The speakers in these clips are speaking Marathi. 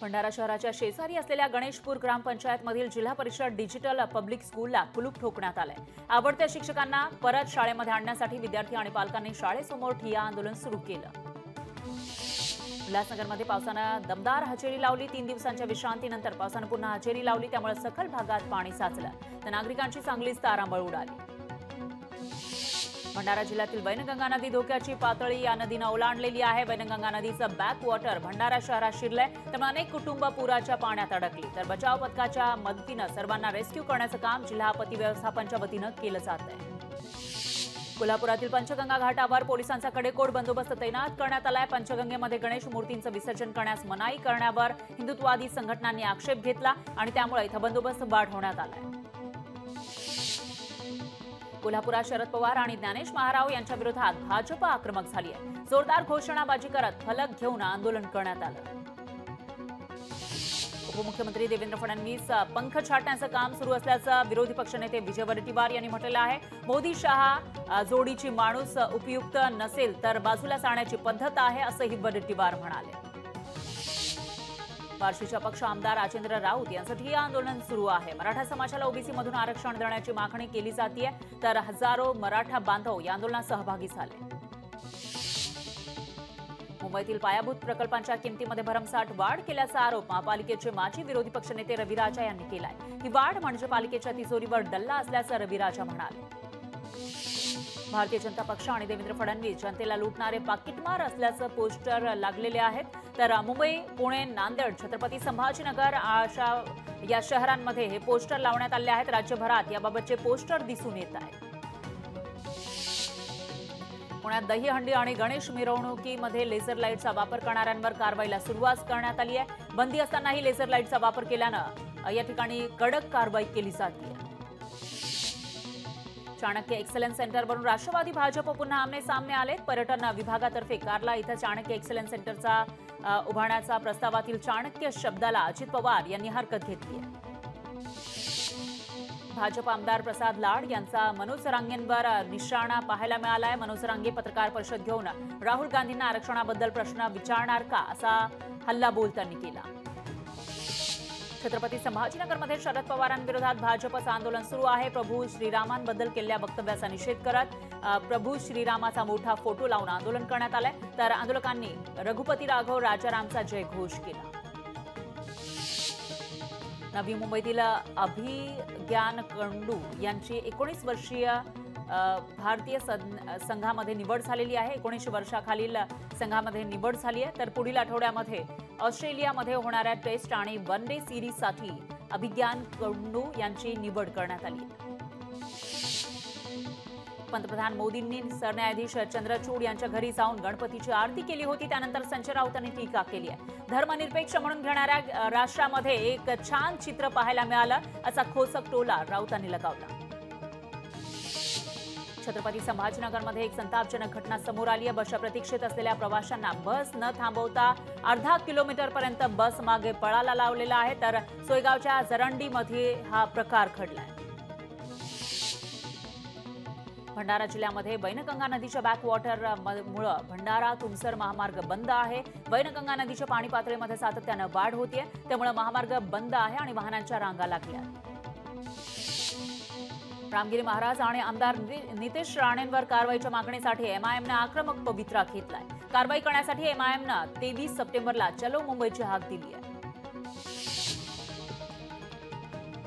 भंडारा शहराच्या शेजारी असलेल्या गणेशपूर ग्रामपंचायतमधील जिल्हा परिषद डिजिटल पब्लिक स्कूलला कुलूप ठोकण्यात आलंय। आवडत्या शिक्षकांना परत शाळेमध्ये आणण्यासाठी विद्यार्थी आणि पालकांनी शाळेसमोर ठिय्या आंदोलन सुरू केलं। उल्हासनगरमध्ये पावसानं दमदार हजेरी लावली। 3 दिवसांच्या विश्रांतीनंतर पावसानं पुन्हा हजेरी लावली, त्यामुळे सखल भागात पाणी साचलं, तर नागरिकांची चांगलीच तारांबळ उडाली। भंडारा जिल्ह्यातील वैनगंगा नदी धोक्याची पातळी या नदीनं ओलांडलेली आहे। वैनगंगा नदीचं बॅक वॉटर भंडारा शहरात शिरलंय, त्यामुळे अनेक कुटुंब पुराच्या पाण्यात अडकली, तर बचाव पथकाच्या मदतीनं सर्वांना रेस्क्यू करण्याचं काम जिल्हा आपत्ती व्यवस्थापनाच्या वतीनं केलं जात आहे। कोल्हापुरातील पंचगंगा घाटावर पोलिसांचा कडेकोट बंदोबस्त तैनात करण्यात आलाय। पंचगंगेमध्ये गणेश मूर्तींचं विसर्जन करण्यास मनाई करण्यावर हिंदुत्ववादी संघटनांनी आक्षेप घेतला आणि त्यामुळे इथं बंदोबस्त वाढवण्यात आलाय। कोल्हापुरात शरद पवार आणि ज्ञानेश महाराव यांच्या विरोधात भाजप आक्रमक झाली आहे। जोरदार घोषणाबाजी करत फलक घेऊन आंदोलन करण्यात आलं। उपमुख्यमंत्री देवेंद्र फडणवीस पंख छाटण्याचं काम सुरू असल्याचं विरोधी पक्षनेते विजय वडेट्टीवार यांनी म्हटलं आहे। मोदी शहा जोडीची माणूस उपयुक्त नसेल तर बाजूला जाण्याची पद्धत आहे, असंही वडेट्टीवार म्हणाले। बार्शीच्या पक्ष आमदार राजेंद्र राऊत यांचं ठिय्या आंदोलन सुरू आहे। मराठा समाजाला ओबीसी मधून आरक्षण देण्याची मागणी केली जाते, तर हजारो मराठा बांधव या आंदोलनात सहभागी झाले। मुंबईतील पायाभूत प्रकल्पांच्या किमतीमध्ये भरमसाठ वाढ केल्याचा आरोप महापालिकेचे माजी विरोधी पक्षनेते रवी राजा यांनी केलाय। ही वाढ म्हणजे पालिकेच्या तिजोरीवर डल्ला असल्याचं रवी राजा म्हणाले। भारतीय जनता पक्ष आणि देवेंद्र फडणवीस जनतेला लुटणारे पाकिटमार असल्याचं पोस्टर लागलेले आहेत, तर मुंबई, पुणे, नांदेड, छत्रपती संभाजीनगर या शहरांमध्ये हे पोस्टर लावण्यात आले आहेत। राज्यभरात याबाबतचे पोस्टर दिसून येत आहेत। पुण्यात दहीहंडी आणि गणेश मिरवणुकीमध्ये लेझर लाईटचा वापर करणाऱ्यांवर कारवाईला सुरुवात करण्यात आली आहे। बंदी असतानाही लेझर लाईटचा वापर केल्यानं या ठिकाणी कडक कारवाई केली जाते। चाणक्य एक्सलन्स सेंटरवरून राष्ट्रवादी भाजप पुन्हा आमने सामने आले। पर्यटन विभागातर्फे कार्ला इथं चाणक्य एक्सलन्स सेंटरचा उभारण्याचा प्रस्तावातील चाणक्य शब्दाला अजित पवार यांनी हरकत घेतली आहे। भाजप आमदार प्रसाद लाड यांचा मनोज रांगेंवर निशाणा पाहायला मिळालाय। मनोज रांगे पत्रकार परिषद घेऊन राहुल गांधींना आरक्षणाबद्दल प्रश्न विचारणार का, असा हल्लाबोल त्यांनी केला। छत्रपती संभाजीनगरमध्ये शरद पवारांविरोधात भाजपचं आंदोलन सुरू आहे। प्रभू श्रीरामांबद्दल केलेल्या वक्तव्याचा निषेध करत प्रभू श्रीरामाचा मोठा फोटो लावून आंदोलन करण्यात आलंय, तर आंदोलकांनी रघुपती राघव राजारामचा जयघोष केला। नवी मुंबईतील अभिज्ञान कंडू यांची 19 वर्षीय भारतीय संघामध्ये निवड झालेली आहे। 19 वर्षाखालील संघामध्ये निवड झाली आहे, तर पुढील आठवड्यामध्ये ऑस्ट्रेलियामध्ये होणाऱ्या टेस्ट आणि वन डे सिरीजसाठी अभिज्ञान कंडू यांची निवड करण्यात आली आहे। पंतप्रधान मोदींनी सरन्यायाधीश चंद्रचूड यांच्या घरी जाऊन गणपतीची आरती केली होती, त्यानंतर संजय राऊतांनी टीका केली आहे। धर्मनिरपेक्ष म्हणून घेणाऱ्या राष्ट्रामध्ये एक छान चित्र पाहायला मिळालं, असा खोचक टोला राऊतांनी लगावला। छत्रपती संभाजीनगरमध्ये एक संतापजनक घटना समोर आली आहे। बसच्या प्रतीक्षेत असलेल्या प्रवाशांना बस न थांबवता अर्धा किलोमीटरपर्यंत बस मागे पळाला लावलेला आहे, तर सोयगावच्या जरंडीमध्ये हा प्रकार घडलाय। भंडारा जिल्ह्यामध्ये वैनगंगा नदीच्या बॅक वॉटरमुळे भंडारा तुमसर महामार्ग बंद आहे। वैनगंगा नदीच्या पाणी पातळीमध्ये सातत्यानं वाढ होतीये, त्यामुळे महामार्ग बंद आहे आणि वाहनांच्या रांगा लागल्या। रामगिरी महाराज आणि आमदार नितेश राणेंवर कारवाईच्या मागणीसाठी एमआयएमनं आक्रमक पवित्रा घेतलाय। कारवाई करण्यासाठी एमआयएमनं 23 सप्टेंबरला चलो मुंबईची हाक दिली आहे।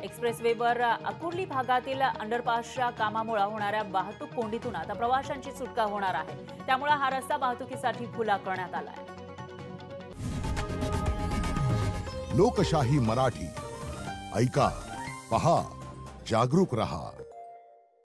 एक्सप्रेसवेवर अकुर्ली भागातील अंडरपासच्या कामामुळे होणाऱ्या वाहतूक कोंडीतून आता प्रवाशांची सुटका होणार आहे, त्यामुळे हा रस्ता वाहतुकीसाठी खुला करण्यात आला आहे। लोकशाही मराठी ऐका, पहा, जागरूक रहा।